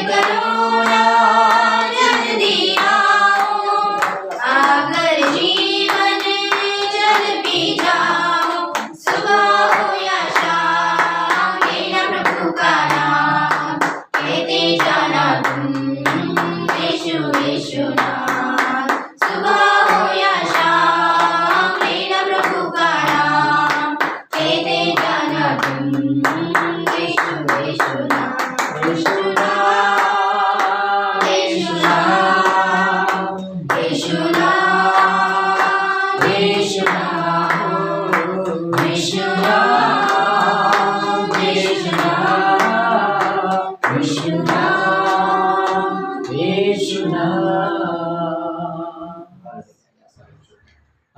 करुणा जल्दी आओ, आकर जीवन जल पी जाओ। सुबह हो या शाम लेना प्रभु का नाम, कहते जाना तुम यीशु यीशु नाम। सुबह हो या शाम लेना प्रभु का नाम, कहते जाना तुम यीशु यीशु नाम। यीशु नाम यीशु नाम यीशु नाम यीशु नाम यीशु नाम यीशु नाम यीशु नाम यीशु नाम।